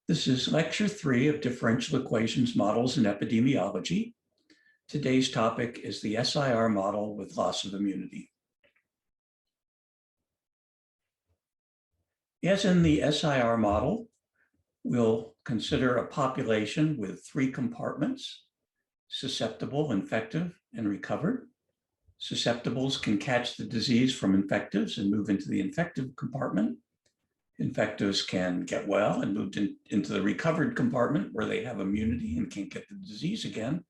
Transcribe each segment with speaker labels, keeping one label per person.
Speaker 1: This is lecture 3 of differential equations, models, and epidemiology. Today's topic is the SIR model with loss of immunity. As in the SIR model, we'll consider a population with 3 compartments: susceptible, infective, and recovered. Susceptibles can catch the disease from infectives and move into the infective compartment. Infectives can get well and move into the recovered compartment where they have immunity and can't get the disease again.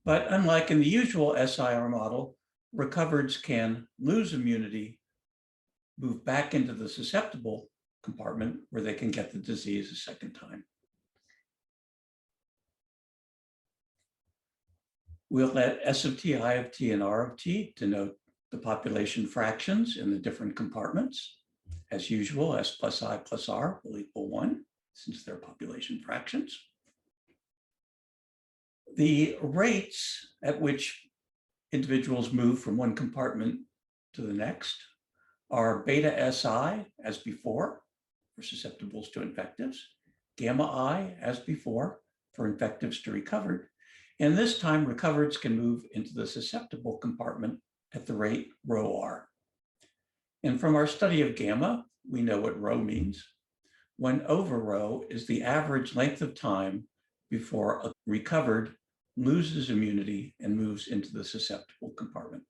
Speaker 1: But unlike in the usual SIR model, recovereds can lose immunity, move back into the susceptible compartment where they can get the disease a second time. We'll let S of t, I of t, and R of t denote the population fractions in the different compartments. As usual, S plus I plus R will equal 1, since they're population fractions. The rates at which individuals move from one compartment to the next are beta SI, as before, for susceptibles to infectives, gamma I, as before, for infectives to recovered, and this time recovereds can move into the susceptible compartment at the rate rho R. And from our study of gamma, we know what rho means. 1 over rho is the average length of time before a recovered loses immunity and moves into the susceptible compartment.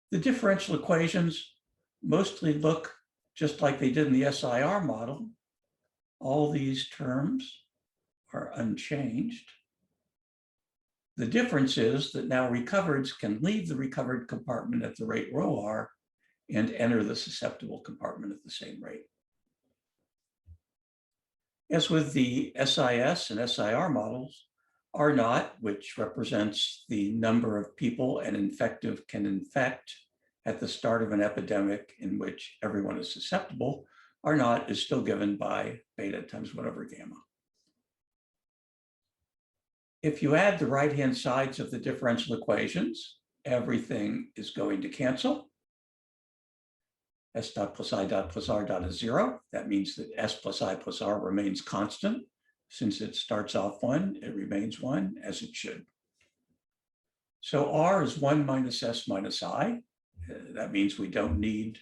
Speaker 1: The differential equations mostly look just like they did in the SIR model. All these terms are unchanged. The difference is that now recovereds can leave the recovered compartment at the rate rho R and enter the susceptible compartment at the same rate. As with the SIS and SIR models, R naught, which represents the number of people an infective can infect at the start of an epidemic in which everyone is susceptible, R naught is still given by beta times 1 over gamma. If you add the right-hand sides of the differential equations, everything is going to cancel. S dot plus I dot plus R dot is 0. That means that S plus I plus R remains constant. Since it starts off 1, it remains 1, as it should. So R is 1 minus S minus I. That means we don't need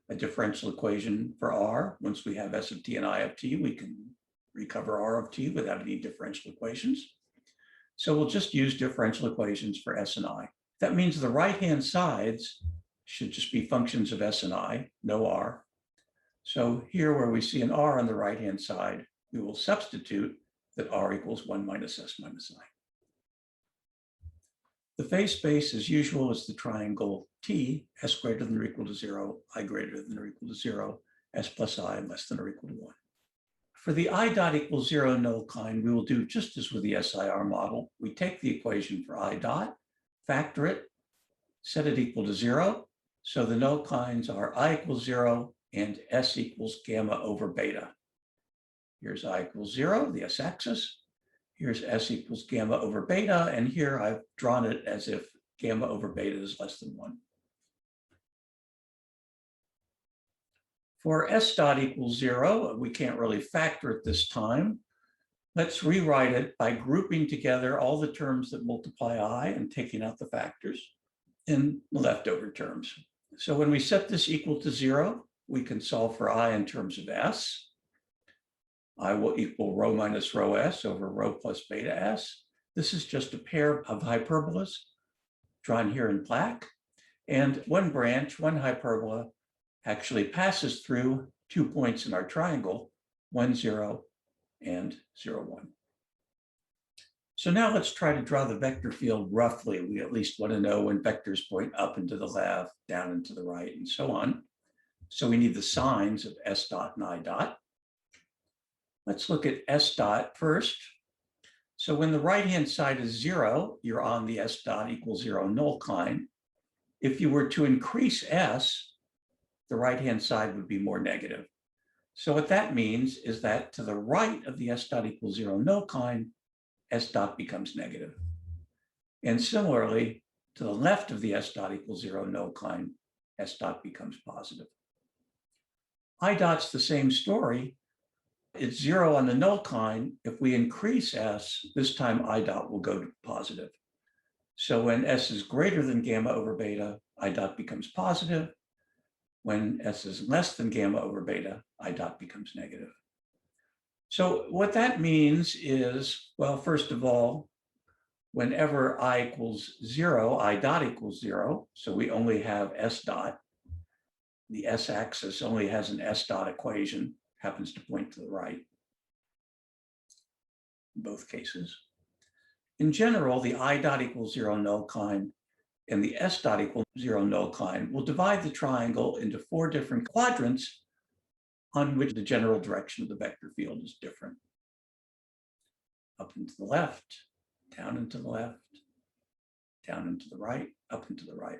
Speaker 1: a differential equation for R. Once we have S of t and I of t, we can recover R of t without any differential equations. So we'll just use differential equations for S and I. That means the right-hand sides should just be functions of S and I, no R. So here where we see an R on the right-hand side, we will substitute that R equals 1 minus S minus I. The phase space, as usual, is the triangle T, S greater than or equal to 0, I greater than or equal to 0, S plus I less than or equal to 1. For the I dot equals 0 null kind, we will do just as with the SIR model. We take the equation for I dot, factor it, set it equal to 0. So the null kinds are I equals 0 and S equals gamma over beta. Here's I equals 0, the S-axis. Here's S equals gamma over beta. And here I've drawn it as if gamma over beta is less than 1. For S dot equals 0, we can't really factor it this time. Let's rewrite it by grouping together all the terms that multiply I and taking out the factors in the leftover terms. So when we set this equal to 0, we can solve for I in terms of S. I will equal rho minus rho S over rho plus beta S. This is just a pair of hyperbolas drawn here in black. And one branch, one hyperbola, actually passes through 2 points in our triangle, 1, 0, and 0, 1. So now let's try to draw the vector field roughly. We at least want to know when vectors point up and to the left, down and to the right, and so on. So we need the signs of S dot and I dot. Let's look at S dot first. So when the right-hand side is 0, you're on the S dot equals 0 null kind. If you were to increase S, the right-hand side would be more negative. So what that means is that to the right of the S dot equals 0 null kind, S dot becomes negative. And similarly, to the left of the S dot equals 0 null kind, S dot becomes positive. I dot's the same story, It's 0 on the null kind. If we increase S, this time I dot will go to positive. So when S is greater than gamma over beta, I dot becomes positive. When S is less than gamma over beta, I dot becomes negative. So what that means is, well, first of all, whenever I equals 0, I dot equals 0. So we only have S dot. The S axis only has an S dot equation, happens to point to the right in both cases. In general, the I dot equals 0 null kind and the S dot equals 0 null kind will divide the triangle into 4 different quadrants on which the general direction of the vector field is different. Up and to the left, down and to the left, down and to the right, up and to the right.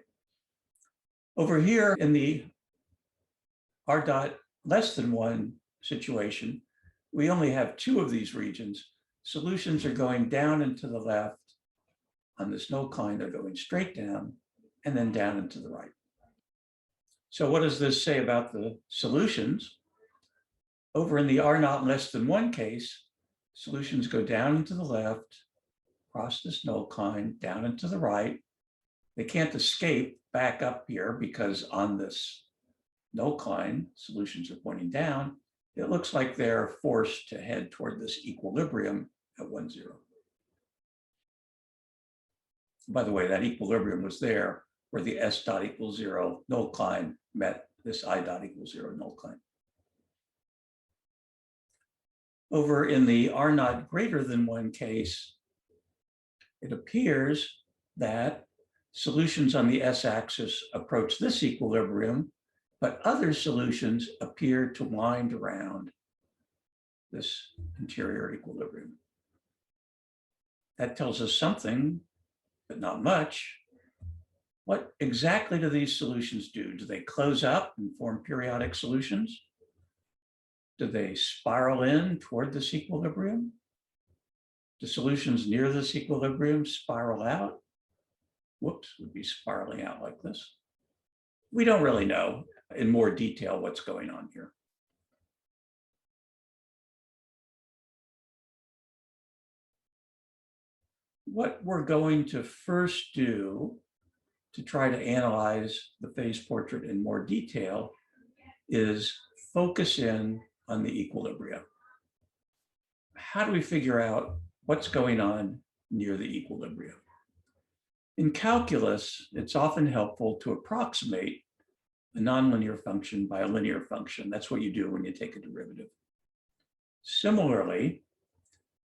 Speaker 1: Over here in the R dot less than 1 situation, we only have 2 of these regions. Solutions are going down and to the left. On this null kind, they're going straight down and then down and to the right. So what does this say about the solutions? Over in the R naught less than 1 case, solutions go down and to the left, across this null kind, down and to the right. They can't escape back up here because on this null kind, solutions are pointing down. It looks like they're forced to head toward this equilibrium at 1, 0. By the way, that equilibrium was there where the S dot equals 0 null kind met this I dot equals 0 null kind. Over in the R naught greater than 1 case, it appears that solutions on the S axis approach this equilibrium, but other solutions appear to wind around this interior equilibrium. That tells us something, but not much. What exactly do these solutions do? Do they close up and form periodic solutions? Do they spiral in toward this equilibrium? Do solutions near this equilibrium spiral out? Whoops, would be spiraling out like this. We don't really know in more detail what's going on here. What we're going to first do to try to analyze the phase portrait in more detail is focus in on the equilibria. How do we figure out what's going on near the equilibrium? In calculus, it's often helpful to approximate a nonlinear function by a linear function. That's what you do when you take a derivative. Similarly,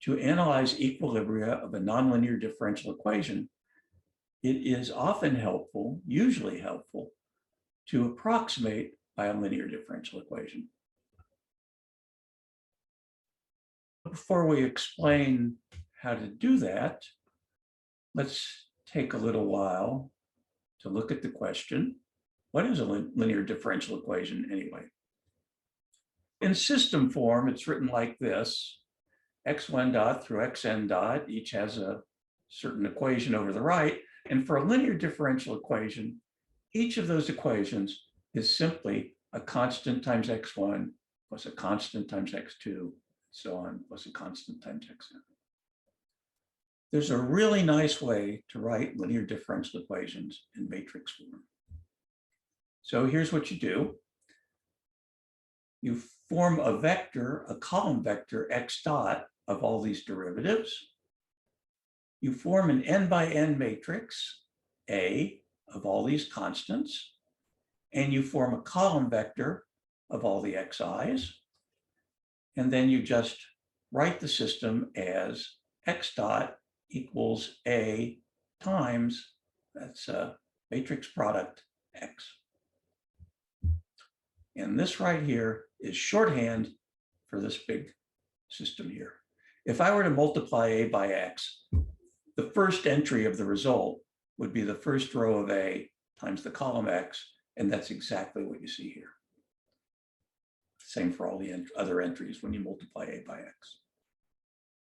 Speaker 1: to analyze equilibria of a nonlinear differential equation, it is often helpful, usually helpful, to approximate by a linear differential equation. Before we explain how to do that, let's take a little while to look at the question. What is a linear differential equation anyway? In system form, it's written like this. x1 dot through xn dot each has a certain equation over the right. And for a linear differential equation, each of those equations is simply a constant times x1 plus a constant times x2, so on, plus a constant times xn. There's a really nice way to write linear differential equations in matrix form. So here's what you do. You form a vector, a column vector x dot of all these derivatives. You form an n by n matrix, A, of all these constants, and you form a column vector of all the xi's. And then you just write the system as x dot equals A times, that's a matrix product x. And this right here is shorthand for this big system here. If I were to multiply A by x, the first entry of the result would be the first row of A times the column x, and that's exactly what you see here. Same for all the other entries when you multiply A by x.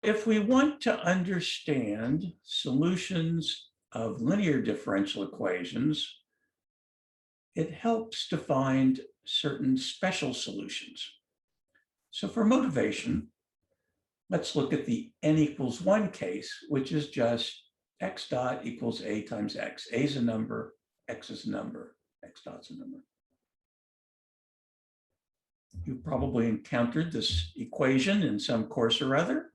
Speaker 1: If we want to understand solutions of linear differential equations, it helps to find certain special solutions. So for motivation, let's look at the n equals 1 case, which is just x dot equals a times x. A is a number, x is a number, x dot's a number. You've probably encountered this equation in some course or other.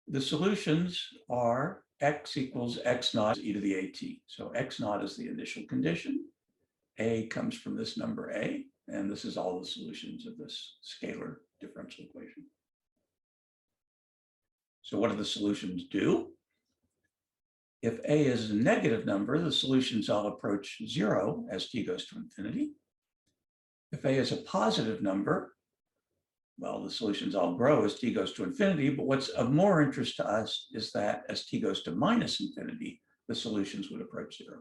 Speaker 1: The solutions are x equals x naught e to the at. So x naught is the initial condition. A comes from this number a, and this is all the solutions of this scalar differential equation. So what do the solutions do? If a is a negative number, the solutions all approach 0 as t goes to infinity. If a is a positive number, well, the solutions all grow as t goes to infinity, but what's of more interest to us is that as t goes to minus infinity, the solutions would approach 0.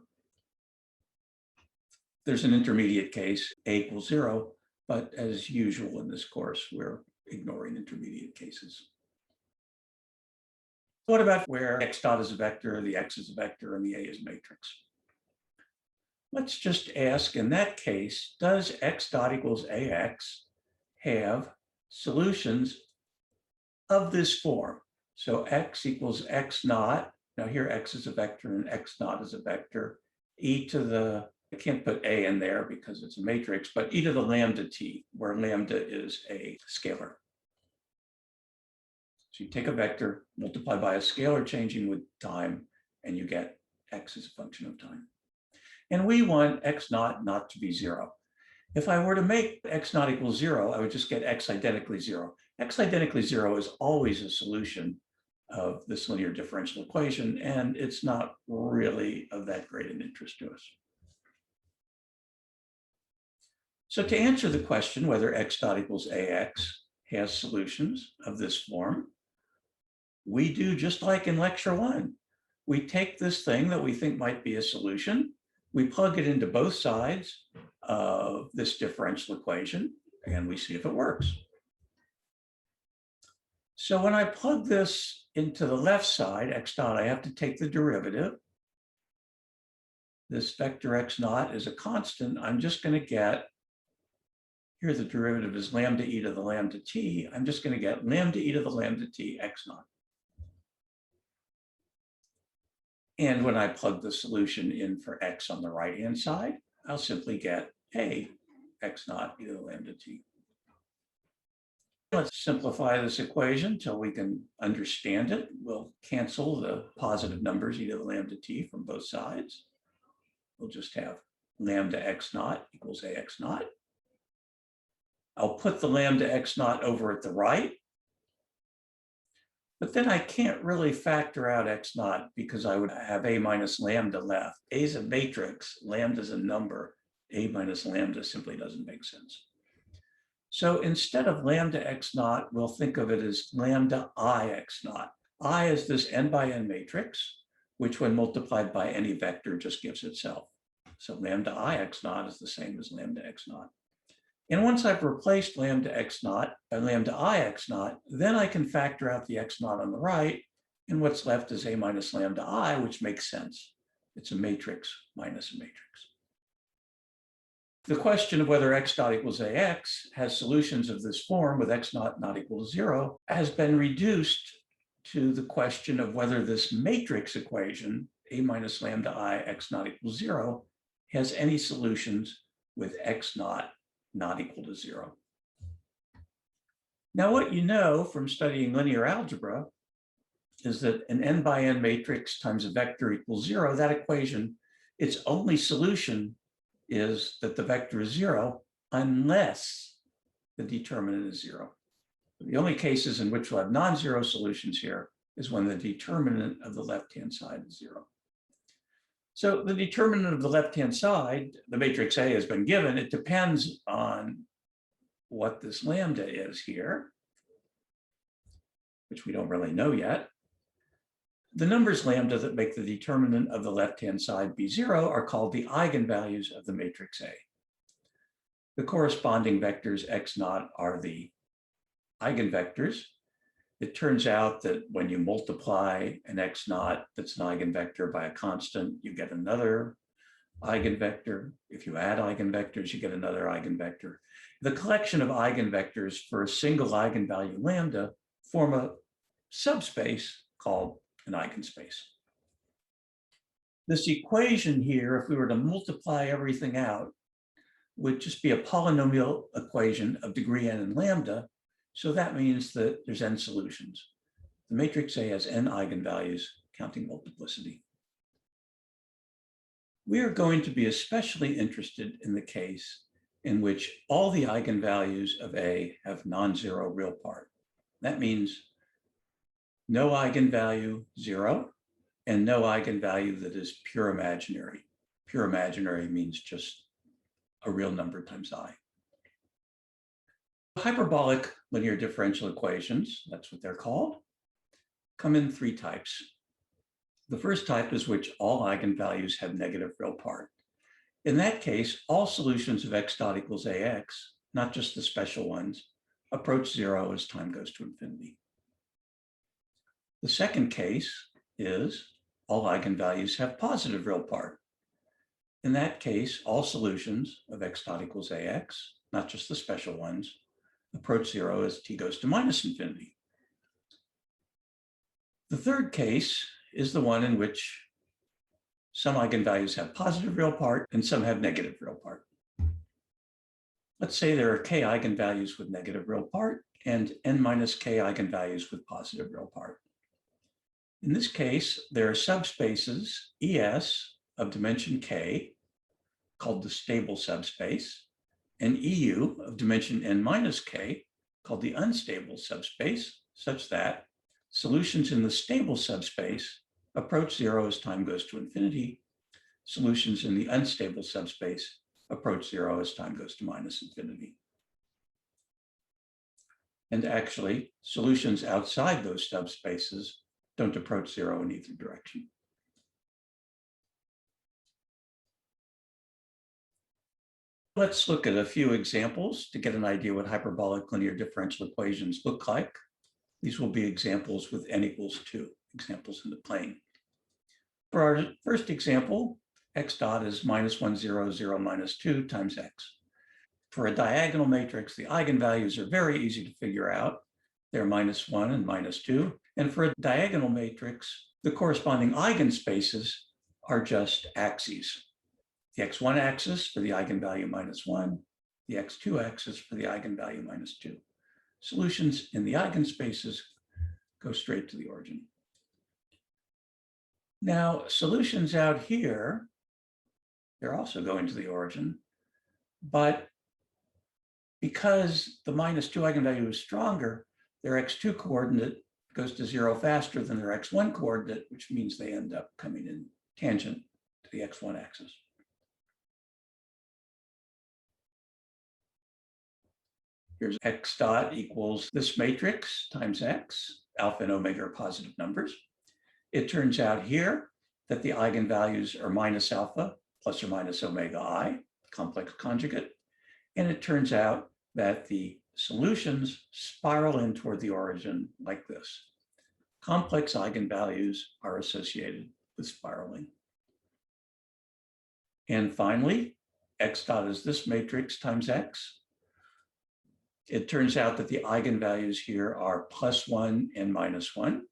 Speaker 1: There's an intermediate case, a equals 0, but as usual in this course, we're ignoring intermediate cases. What about where x dot is a vector, the x is a vector, and the a is a matrix? Let's just ask, in that case, does x dot equals ax have solutions of this form? So x equals x naught. Now here x is a vector and x naught is a vector. E to the, I can't put a in there because it's a matrix, but e to the lambda t, where lambda is a scalar. So you take a vector, multiply by a scalar changing with time, and you get x as a function of time. And we want x naught not to be 0. If I were to make x naught equals 0, I would just get x identically 0. X identically 0 is always a solution of this linear differential equation, and it's not really of that great an interest to us. So to answer the question whether x dot equals ax has solutions of this form, we do just like in lecture 1. We take this thing that we think might be a solution, we plug it into both sides of this differential equation, and we see if it works. So when I plug this into the left side, x dot, I have to take the derivative. This vector x naught is a constant. I'm just going to get, here the derivative is lambda e to the lambda t. I'm just going to get lambda e to the lambda t x naught. And when I plug the solution in for x on the right-hand side, I'll simply get a x naught e to the lambda t. Let's simplify this equation till we can understand it. We'll cancel the positive numbers e to the lambda t from both sides. We'll just have lambda x naught equals ax naught. I'll put the lambda x naught over at the right. But then I can't really factor out x naught because I would have a minus lambda left. A is a matrix, lambda is a number. A minus lambda simply doesn't make sense. So instead of lambda x naught, we'll think of it as lambda I x naught. I is this n by n matrix, which when multiplied by any vector just gives itself. So lambda I x naught is the same as lambda x naught. And once I've replaced lambda x naught by lambda I x naught, then I can factor out the x naught on the right, and what's left is a minus lambda I, which makes sense. It's a matrix minus a matrix. The question of whether x dot equals ax has solutions of this form with x naught not equal to 0 has been reduced to the question of whether this matrix equation, a minus lambda I x naught equals 0, has any solutions with x naught not equal to 0. Now, what you know from studying linear algebra is that an n by n matrix times a vector equals 0, that equation, its only solution is that the vector is 0 unless the determinant is 0. The only cases in which we'll have non-zero solutions here is when the determinant of the left-hand side is 0. So the determinant of the left-hand side, the matrix A has been given. It depends on what this lambda is here, which we don't really know yet. The numbers lambda that make the determinant of the left-hand side be 0 are called the eigenvalues of the matrix A. The corresponding vectors x naught are the eigenvectors. It turns out that when you multiply an x naught that's an eigenvector by a constant, you get another eigenvector. If you add eigenvectors, you get another eigenvector. The collection of eigenvectors for a single eigenvalue lambda form a subspace called an eigenspace. This equation here, if we were to multiply everything out, would just be a polynomial equation of degree n and lambda. So that means that there's n solutions. The matrix A has n eigenvalues counting multiplicity. We are going to be especially interested in the case in which all the eigenvalues of A have non-zero real part. That means no eigenvalue 0 and no eigenvalue that is pure imaginary. Pure imaginary means just a real number times I. Hyperbolic linear differential equations, that's what they're called, come in 3 types. The first type is which all eigenvalues have negative real part. In that case, all solutions of x dot equals ax, not just the special ones, approach 0 as time goes to infinity. The second case is all eigenvalues have positive real part. In that case, all solutions of x dot equals ax, not just the special ones, approach 0 as t goes to minus infinity. The third case is the one in which some eigenvalues have positive real part and some have negative real part. Let's say there are k eigenvalues with negative real part and n minus k eigenvalues with positive real part. In this case, there are subspaces ES of dimension k, called the stable subspace, and EU of dimension n minus k, called the unstable subspace, such that solutions in the stable subspace approach 0 as time goes to infinity. Solutions in the unstable subspace approach 0 as time goes to minus infinity. And actually, solutions outside those subspaces don't approach 0 in either direction. Let's look at a few examples to get an idea what hyperbolic linear differential equations look like. These will be examples with n equals 2, examples in the plane. For our first example, x dot is minus 1, 0, 0, minus 2 times x. For a diagonal matrix, the eigenvalues are very easy to figure out. They're minus 1 and minus 2. And for a diagonal matrix, the corresponding eigenspaces are just axes. The x1 axis for the eigenvalue minus 1, the x2 axis for the eigenvalue minus 2. Solutions in the eigenspaces go straight to the origin. Now, solutions out here, they're also going to the origin, but because the minus 2 eigenvalue is stronger, their x2 coordinate goes to 0 faster than their x1 coordinate, which means they end up coming in tangent to the x1 axis. Here's x dot equals this matrix times x, alpha and omega are positive numbers. It turns out here that the eigenvalues are minus alpha plus or minus omega I, complex conjugate. And it turns out that the solutions spiral in toward the origin like this. Complex eigenvalues are associated with spiraling. And finally, x dot is this matrix times x. It turns out that the eigenvalues here are plus 1 and minus 1.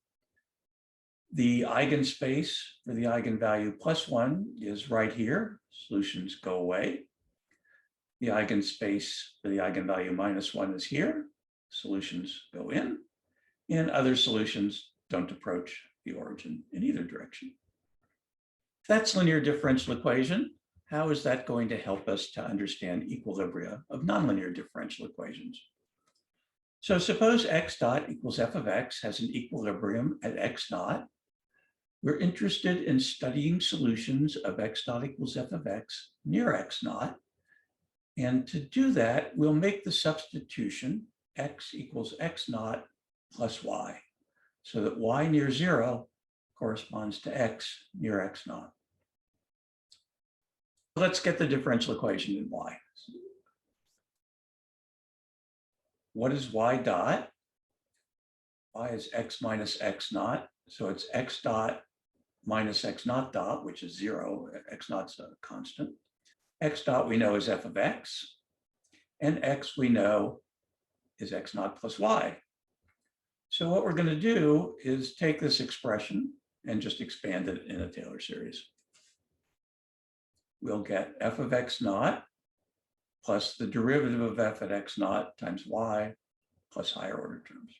Speaker 1: The eigenspace for the eigenvalue plus 1 is right here. Solutions go away. The eigenspace for the eigenvalue minus 1 is here. Solutions go in. And other solutions don't approach the origin in either direction. That's linear differential equation. How is that going to help us to understand equilibria of nonlinear differential equations? So suppose x dot equals f of x has an equilibrium at x naught. We're interested in studying solutions of x dot equals f of x near x naught. And to do that, we'll make the substitution x equals x naught plus y, so that y near 0 corresponds to x near x naught. Let's get the differential equation in y. What is y dot? Y is x minus x naught, so it's x dot minus x naught dot, which is 0, x naught's a constant. X dot we know is f of x, and x we know is x naught plus y. So what we're going to do is take this expression and just expand it in a Taylor series. We'll get f of x naught plus the derivative of f at x naught times y plus higher order terms.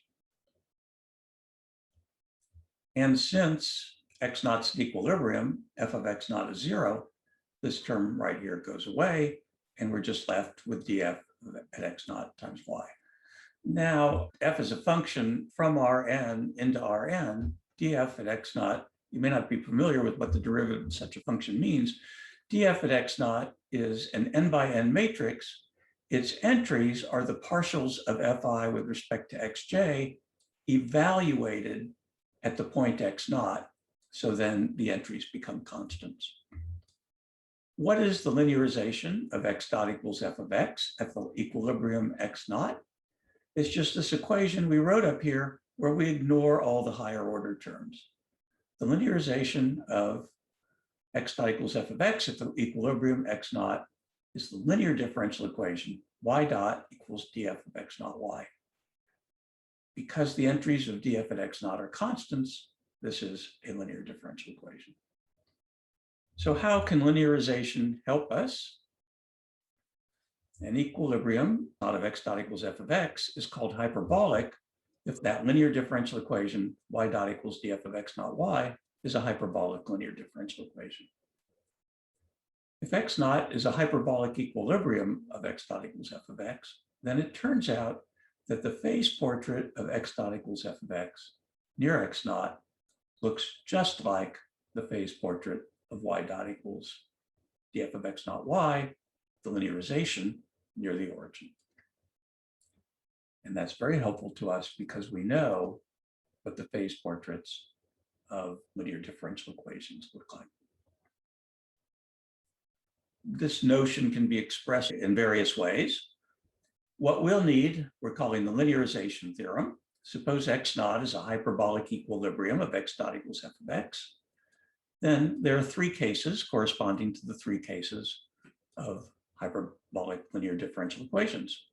Speaker 1: And since x naught's at equilibrium, f of x naught is 0, this term right here goes away, and we're just left with df at x naught times y. Now, f is a function from Rn into Rn, df at x naught. You may not be familiar with what the derivative of such a function means. df at x naught is an n by n matrix. Its entries are the partials of fi with respect to xj evaluated at the point x naught. So then the entries become constants. What is the linearization of x dot equals f of x at the equilibrium x naught? It's just this equation we wrote up here where we ignore all the higher order terms. The linearization of x dot equals f of x at the equilibrium x naught is the linear differential equation y dot equals df of x naught y. Because the entries of df at x naught are constants, this is a linear differential equation. So how can linearization help us? An equilibrium out of x dot equals f of x is called hyperbolic if that linear differential equation y dot equals df of x naught y is a hyperbolic linear differential equation. If x naught is a hyperbolic equilibrium of x dot equals f of x, then it turns out that the phase portrait of x dot equals f of x near x naught looks just like the phase portrait of y dot equals df of x naught y, the linearization near the origin. And that's very helpful to us because we know what the phase portraits of linear differential equations look like. This notion can be expressed in various ways. What we'll need, we're calling the linearization theorem. Suppose x naught is a hyperbolic equilibrium of x dot equals f of x. Then there are three cases corresponding to the three cases of hyperbolic linear differential equations.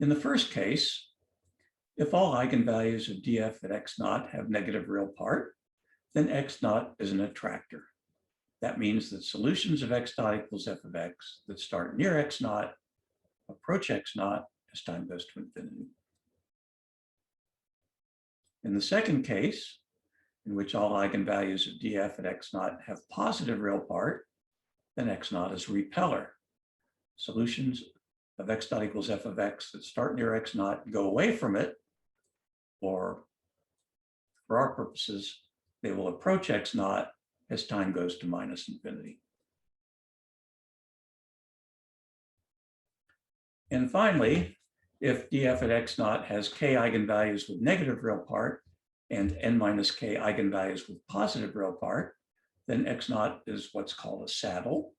Speaker 1: In the first case, if all eigenvalues of df at x naught have negative real part, then x naught is an attractor. That means that solutions of x dot equals f of x that start near x naught approach x naught as time goes to infinity. In the second case, in which all eigenvalues of df at x naught have positive real part, then x naught is a repeller. Solutions of x dot equals f of x that start near x naught go away from it, or for our purposes, they will approach x naught as time goes to minus infinity. And finally, if df at x naught has k eigenvalues with negative real part and n minus k eigenvalues with positive real part, then x naught is what's called a saddle.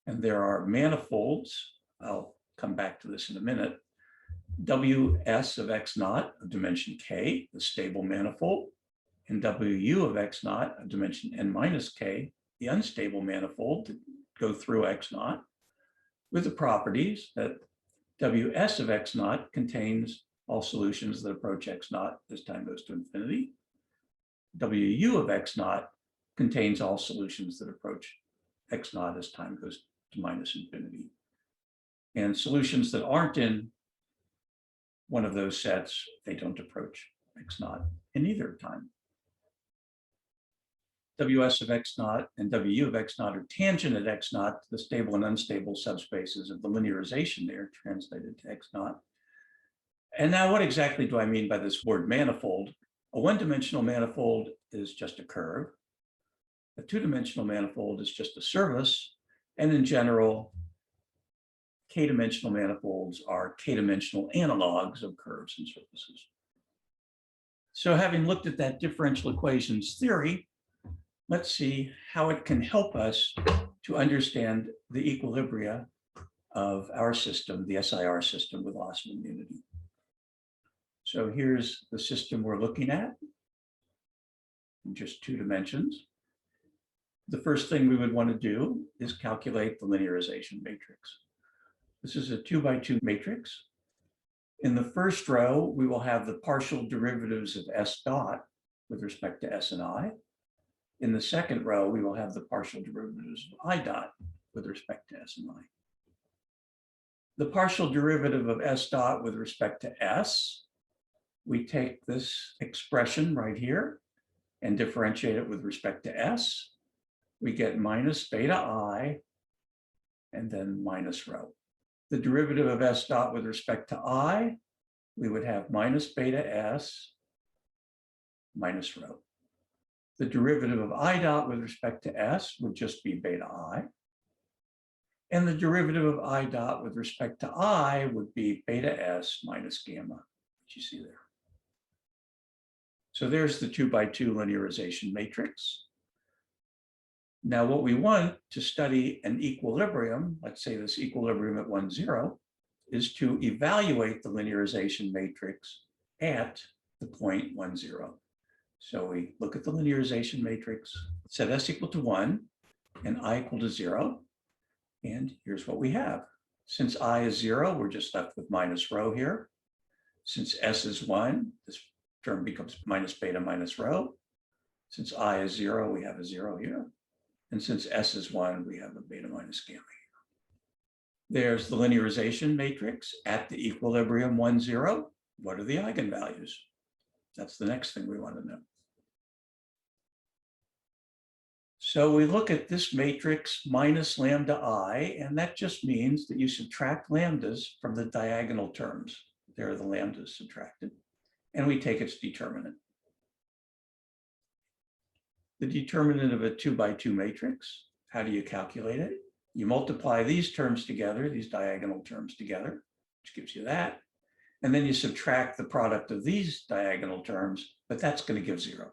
Speaker 1: And there are manifolds, I'll come back to this in a minute, ws of x naught of dimension k, the stable manifold, and wu of x naught of dimension n minus k, the unstable manifold to go through x naught, with the properties that ws of x naught contains all solutions that approach x naught as time goes to infinity. wu of x naught contains all solutions that approach x naught as time goes to minus infinity. And solutions that aren't in one of those sets, they don't approach x naught in either time. ws of x naught and wu of x naught are tangent at x naught to the stable and unstable subspaces of the linearization there, translated to x naught. And now what exactly do I mean by this word manifold? A one-dimensional manifold is just a curve. A two-dimensional manifold is just a surface. And in general, k-dimensional manifolds are k-dimensional analogs of curves and surfaces. So having looked at that differential equations theory, let's see how it can help us to understand the equilibria of our system, the SIR system with loss of immunity. So here's the system we're looking at. in just 2 dimensions, the first thing we would want to do is calculate the linearization matrix. This is a 2 by 2 matrix. In the first row, we will have the partial derivatives of S dot with respect to S and I. In the second row, we will have the partial derivatives of I dot with respect to S and I. The partial derivative of S dot with respect to S, we take this expression right here and differentiate it with respect to S. We get minus beta I and then minus rho. The derivative of S dot with respect to I, we would have minus beta S minus rho. The derivative of I dot with respect to S would just be beta I. And the derivative of I dot with respect to I would be beta S minus gamma, which you see there. So there's the 2 by 2 linearization matrix. Now, what we want to study an equilibrium, let's say this equilibrium at 1, 0, is to evaluate the linearization matrix at the point 1, 0. So we look at the linearization matrix, set S equal to 1 and I equal to 0. And here's what we have. Since I is 0, we're just left with minus rho here. Since S is 1, this term becomes minus beta minus rho. Since I is 0, we have a 0 here. And since S is 1, we have a beta minus gamma here. There's the linearization matrix at the equilibrium 1, 0. What are the eigenvalues? That's the next thing we want to know. So we look at this matrix minus lambda I, and that just means that you subtract lambdas from the diagonal terms. There are the lambdas subtracted, and we take its determinant. The determinant of a 2 by 2 matrix, how do you calculate it? You multiply these terms together, these diagonal terms together, which gives you that. And then you subtract the product of these diagonal terms, but that's going to give 0.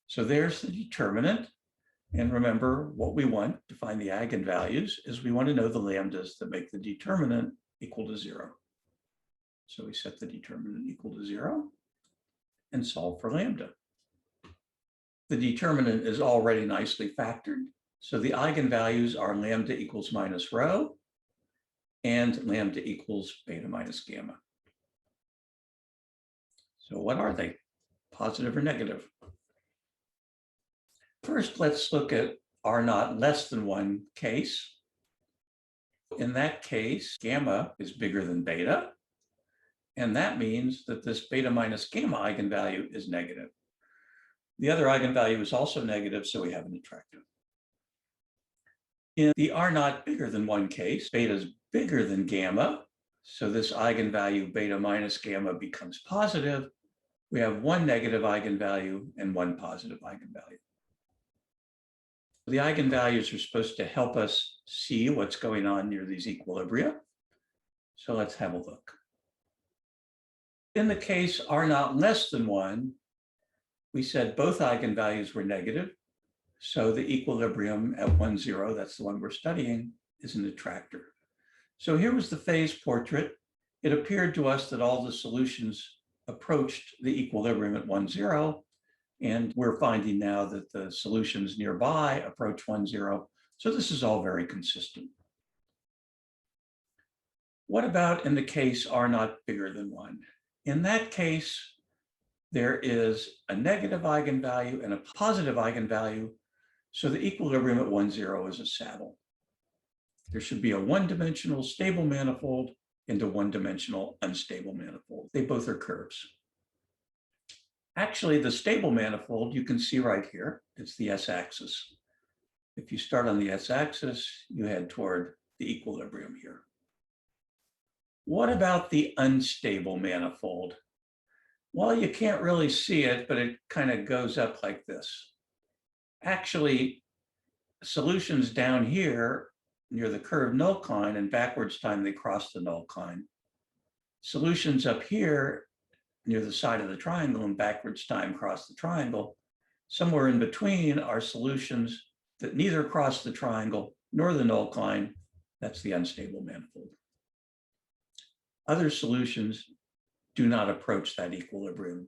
Speaker 1: So there's the determinant. And remember, what we want to find the eigenvalues is we want to know the lambdas that make the determinant equal to 0. So we set the determinant equal to 0 and solve for lambda. The determinant is already nicely factored. So the eigenvalues are lambda equals minus rho and lambda equals beta minus gamma. So what are they? Positive or negative? First, let's look at R naught less than 1 case. In that case, gamma is bigger than beta. And that means that this beta minus gamma eigenvalue is negative. The other eigenvalue is also negative, so we have an attractive. In the R naught bigger than 1 case, beta is bigger than gamma. So this eigenvalue beta minus gamma becomes positive. We have 1 negative eigenvalue and 1 positive eigenvalue. The eigenvalues are supposed to help us see what's going on near these equilibria. So let's have a look. In the case R naught less than 1, we said both eigenvalues were negative. So the equilibrium at 1, 0, that's the one we're studying, is an attractor. So here was the phase portrait. It appeared to us that all the solutions approached the equilibrium at 1, 0. And we're finding now that the solutions nearby approach 1, 0. So this is all very consistent. What about in the case R naught bigger than 1? In that case, there is a negative eigenvalue and a positive eigenvalue. So the equilibrium at 1, 0 is a saddle. There should be a one-dimensional stable manifold and a one-dimensional unstable manifold. They both are curves. Actually, the stable manifold you can see right here. It's the s-axis. If you start on the s-axis, you head toward the equilibrium here. What about the unstable manifold? Well, you can't really see it, but it kind of goes up like this. Actually, solutions down here near the curved nullcline, and backwards time they cross the nullcline. Solutions up here near the side of the triangle and backwards time cross the triangle. Somewhere in between are solutions that neither cross the triangle nor the nullcline. That's the unstable manifold. Other solutions do not approach that equilibrium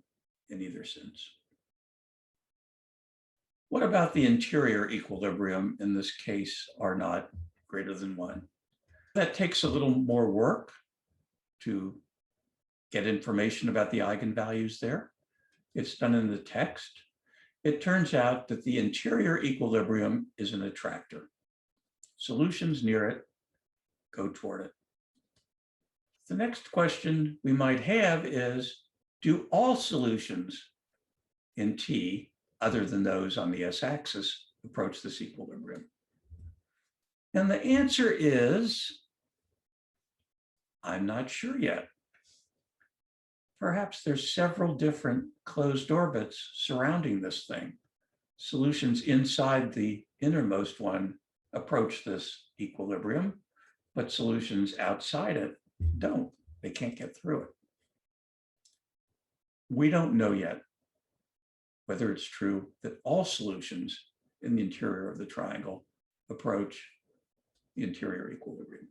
Speaker 1: in either sense. What about the interior equilibrium in this case are not greater than 1? That takes a little more work to get information about the eigenvalues there. It's done in the text. It turns out that the interior equilibrium is an attractor. Solutions near it go toward it. The next question we might have is, do all solutions in T, other than those on the s-axis, approach this equilibrium? And the answer is, I'm not sure yet. Perhaps there's several different closed orbits surrounding this thing. Solutions inside the innermost one approach this equilibrium, but solutions outside it don't. They can't get through it. We don't know yet whether it's true that all solutions in the interior of the triangle approach the interior equilibrium.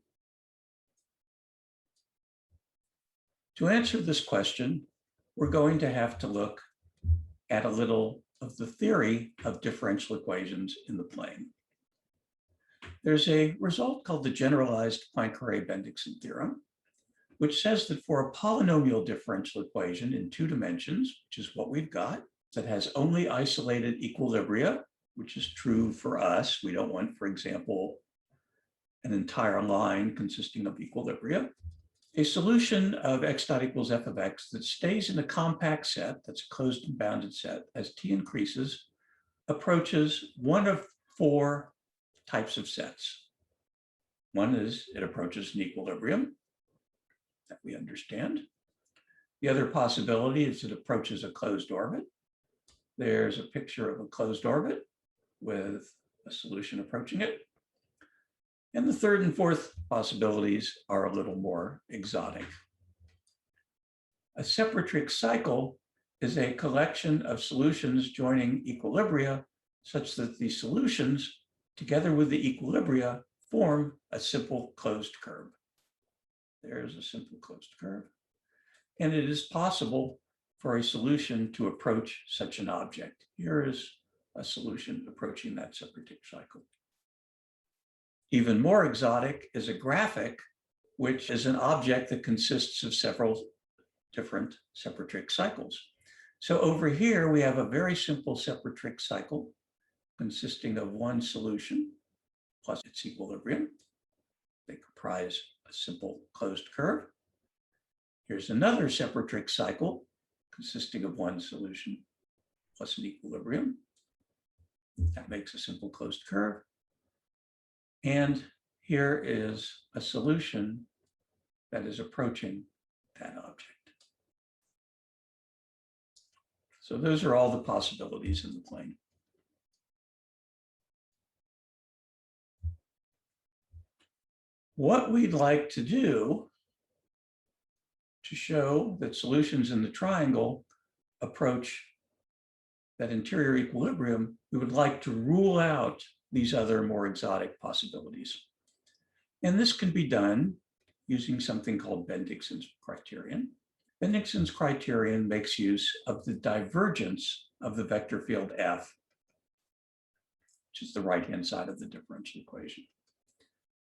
Speaker 1: To answer this question, we're going to have to look at a little of the theory of differential equations in the plane. There's a result called the generalized Poincare-Bendixson theorem, which says that for a polynomial differential equation in 2 dimensions, which is what we've got, that has only isolated equilibria, which is true for us. We don't want, for example, an entire line consisting of equilibria. A solution of x dot equals f of x that stays in a compact set, that's a closed and bounded set, as t increases, approaches one of 4 types of sets. One is it approaches an equilibrium that we understand. The other possibility is it approaches a closed orbit. There's a picture of a closed orbit with a solution approaching it. And the third and fourth possibilities are a little more exotic. A separatric cycle is a collection of solutions joining equilibria such that the solutions, together with the equilibria, form a simple closed curve. There's a simple closed curve. And it is possible for a solution to approach such an object. Here is a solution approaching that separatric cycle. Even more exotic is a graphic, which is an object that consists of several different separatric cycles. So over here, we have a very simple separatric cycle consisting of one solution plus its equilibrium. They comprise a simple closed curve. Here's another separatric cycle consisting of one solution plus an equilibrium. That makes a simple closed curve. And here is a solution that is approaching that object. So those are all the possibilities in the plane. What we'd like to do to show that solutions in the triangle approach that interior equilibrium, we would like to rule out these other more exotic possibilities. And this can be done using something called Bendixson's criterion. Bendixson's criterion makes use of the divergence of the vector field F, which is the right-hand side of the differential equation.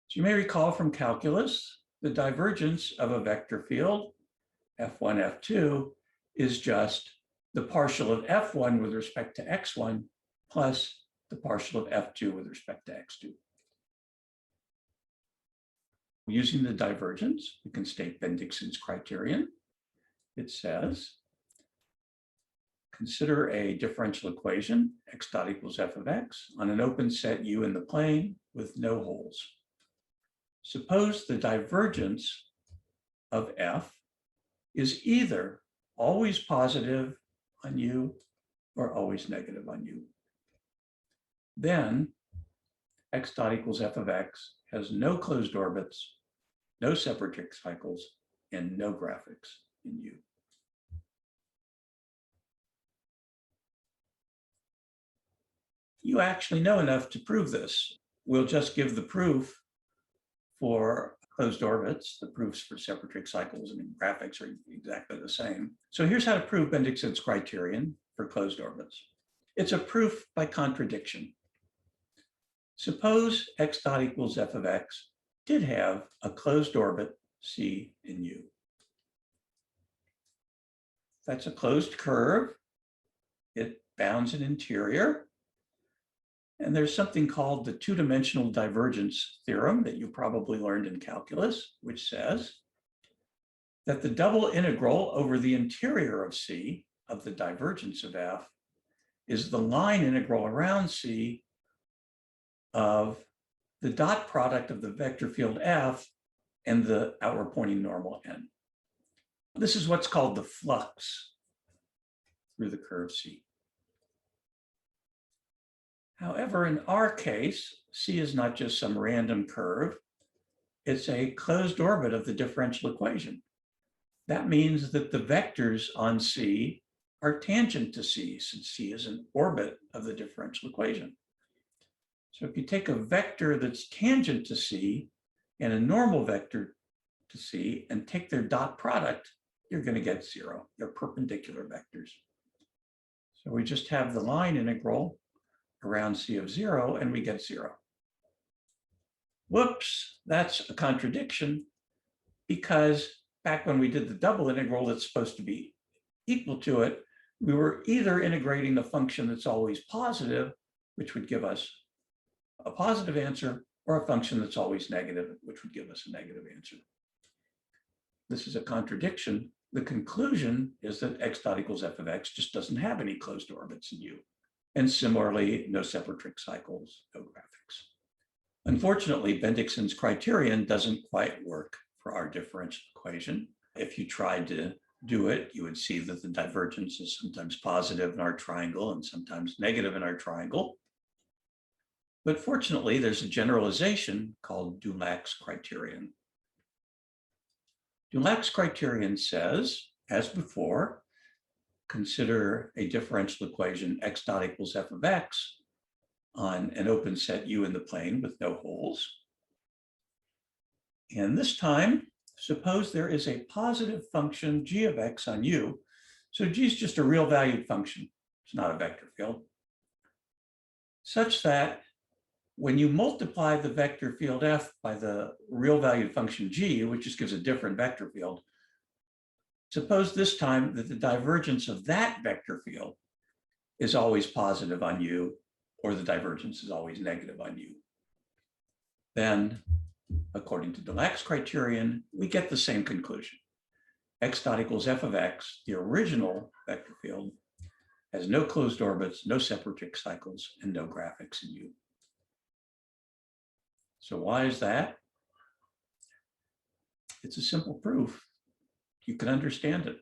Speaker 1: So you may recall from calculus, the divergence of a vector field, F1, F2, is just the partial of F1 with respect to X1 plus the partial of F2 with respect to X2. Using the divergence, we can state Bendixson's criterion. It says, consider a differential equation, x dot equals f of x, on an open set U in the plane with no holes. Suppose the divergence of f is either always positive on U or always negative on U. Then x dot equals f of x has no closed orbits, no separatric cycles, and no graphics in U. You actually know enough to prove this. We'll just give the proof for closed orbits. The proofs for separatric cycles and graphics are exactly the same. So here's how to prove Bendixson's criterion for closed orbits. It's a proof by contradiction. Suppose x dot equals f of x did have a closed orbit C in U. That's a closed curve. It bounds an interior. And there's something called the two-dimensional divergence theorem that you probably learned in calculus, which says that the double integral over the interior of C of the divergence of F is the line integral around C of the dot product of the vector field F and the outward pointing normal N. This is what's called the flux through the curve C. However, in our case, C is not just some random curve. It's a closed orbit of the differential equation. That means that the vectors on C are tangent to C, since C is an orbit of the differential equation. So if you take a vector that's tangent to C and a normal vector to C and take their dot product, you're going to get 0. They're perpendicular vectors. So we just have the line integral around C of 0, and we get 0. Whoops, that's a contradiction, because back when we did the double integral that's supposed to be equal to it, we were either integrating a function that's always positive, which would give us a positive answer, or a function that's always negative, which would give us a negative answer. This is a contradiction. The conclusion is that x dot equals f of x just doesn't have any closed orbits in U. And similarly, no separatric cycles, no graphics. Unfortunately, Bendixson's criterion doesn't quite work for our differential equation. If you tried to do it, you would see that the divergence is sometimes positive in our triangle and sometimes negative in our triangle. But fortunately, there's a generalization called Dulac's criterion. Dulac's criterion says, as before, consider a differential equation x dot equals f of x on an open set U in the plane with no holes. And this time, suppose there is a positive function g of x on U. So g is just a real valued function. It's not a vector field. Such that when you multiply the vector field f by the real valued function g, which just gives a different vector field, suppose this time that the divergence of that vector field is always positive on U, or the divergence is always negative on U. Then, according to Dulac's criterion, we get the same conclusion. X dot equals f of x, the original vector field, has no closed orbits, no separatric cycles, and no graphics in U. So why is that? It's a simple proof. You can understand it.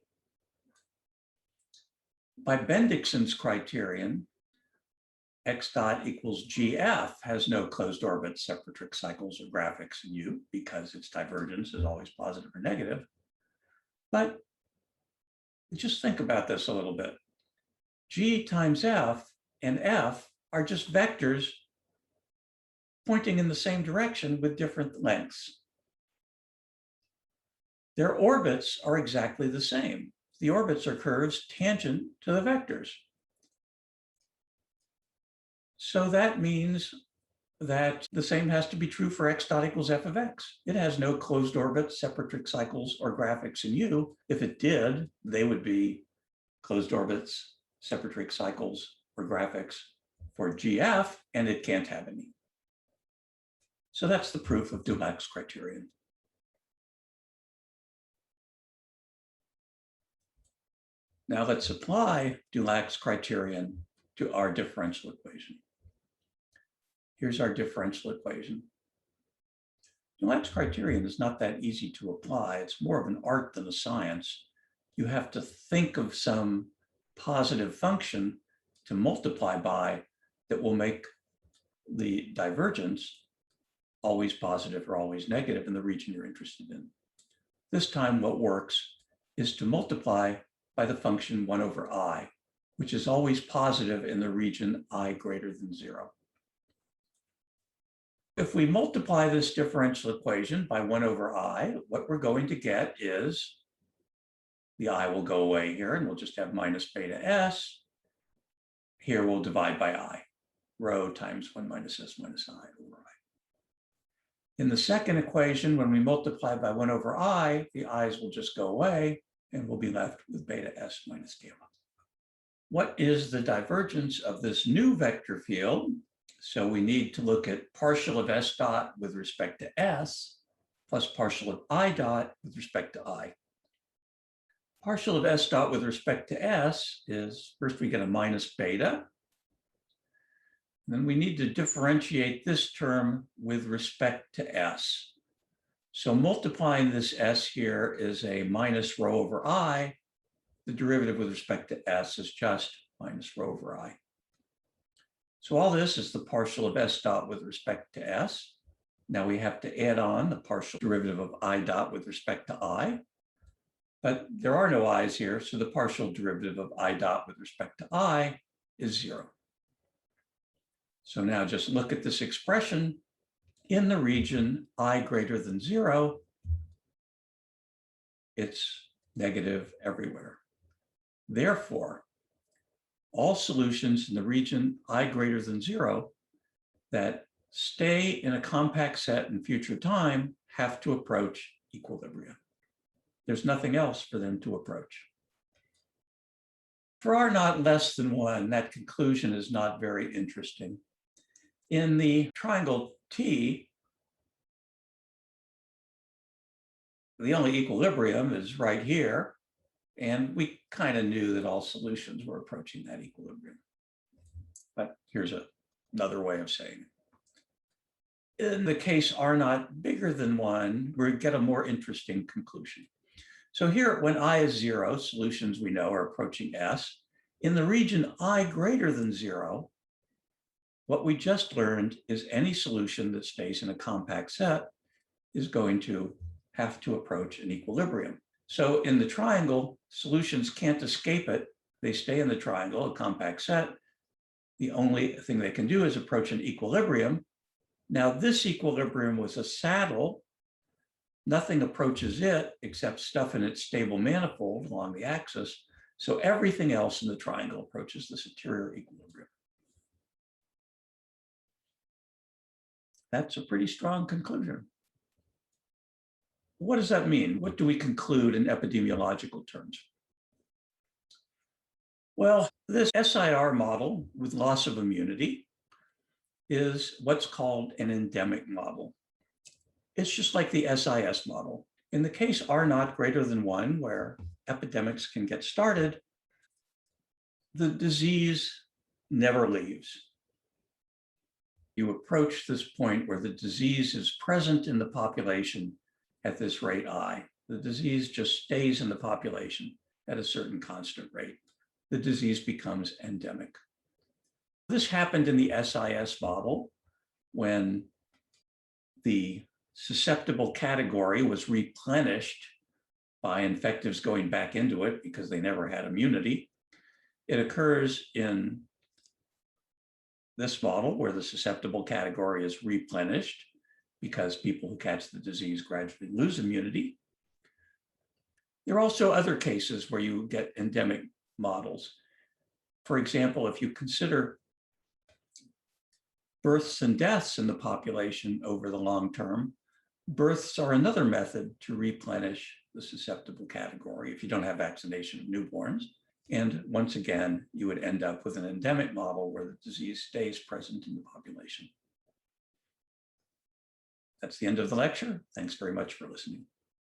Speaker 1: By Bendixson's criterion, x dot equals gf has no closed orbit, separatric cycles, or graphics in U because its divergence is always positive or negative. But just think about this a little bit. G times f and f are just vectors pointing in the same direction with different lengths. Their orbits are exactly the same. The orbits are curves tangent to the vectors. So that means that the same has to be true for x dot equals f of x. It has no closed orbits, separatric cycles, or graphics in U. If it did, they would be closed orbits, separatric cycles, or graphics for GF, and it can't have any. So that's the proof of Dulac's criterion. Now let's apply Dulac's criterion to our differential equation. Here's our differential equation. Dulac's criterion is not that easy to apply. It's more of an art than a science. You have to think of some positive function to multiply by that will make the divergence always positive or always negative in the region you're interested in. This time, what works is to multiply by the function 1 over I, which is always positive in the region I greater than 0. If we multiply this differential equation by 1 over I, what we're going to get is the I will go away here, and we'll just have minus beta s. here we'll divide by I, rho times 1 minus S minus I over I. In the second equation, when we multiply by 1 over I, the i's will just go away, and we'll be left with beta S minus gamma. What is the divergence of this new vector field? So we need to look at partial of S dot with respect to S plus partial of I dot with respect to I. Partial of S dot with respect to S is, first we get a minus beta. Then we need to differentiate this term with respect to S. So multiplying this S here is a minus rho over I. The derivative with respect to S is just minus rho over I. So all this is the partial of S dot with respect to S. Now we have to add on the partial derivative of I dot with respect to I. But there are no i's here, so the partial derivative of I dot with respect to I is 0. So now just look at this expression. In the region I greater than 0, it's negative everywhere. Therefore, all solutions in the region I greater than 0 that stay in a compact set in future time have to approach equilibrium. There's nothing else for them to approach. For R not less than 1, that conclusion is not very interesting. In the triangle T, the only equilibrium is right here, and we kind of knew that all solutions were approaching that equilibrium. But here's another way of saying it. In the case R naught bigger than 1, we get a more interesting conclusion. So here, when I is 0, solutions we know are approaching S. In the region I greater than 0, what we just learned is any solution that stays in a compact set is going to have to approach an equilibrium. So in the triangle, solutions can't escape it. They stay in the triangle, a compact set. The only thing they can do is approach an equilibrium. Now this equilibrium was a saddle. Nothing approaches it except stuff in its stable manifold along the axis. So everything else in the triangle approaches this interior equilibrium. That's a pretty strong conclusion. What does that mean? What do we conclude in epidemiological terms? Well, this SIR model with loss of immunity is what's called an endemic model. It's just like the SIS model. In the case R naught greater than 1, where epidemics can get started, the disease never leaves. You approach this point where the disease is present in the population at this rate I. The disease just stays in the population at a certain constant rate. The disease becomes endemic. This happened in the SIS model when the susceptible category was replenished by infectives going back into it because they never had immunity. It occurs in this model where the susceptible category is replenished because people who catch the disease gradually lose immunity. There are also other cases where you get endemic models. For example, if you consider births and deaths in the population over the long term, births are another method to replenish the susceptible category if you don't have vaccination of newborns. And once again, you would end up with an endemic model where the disease stays present in the population. That's the end of the lecture. Thanks very much for listening.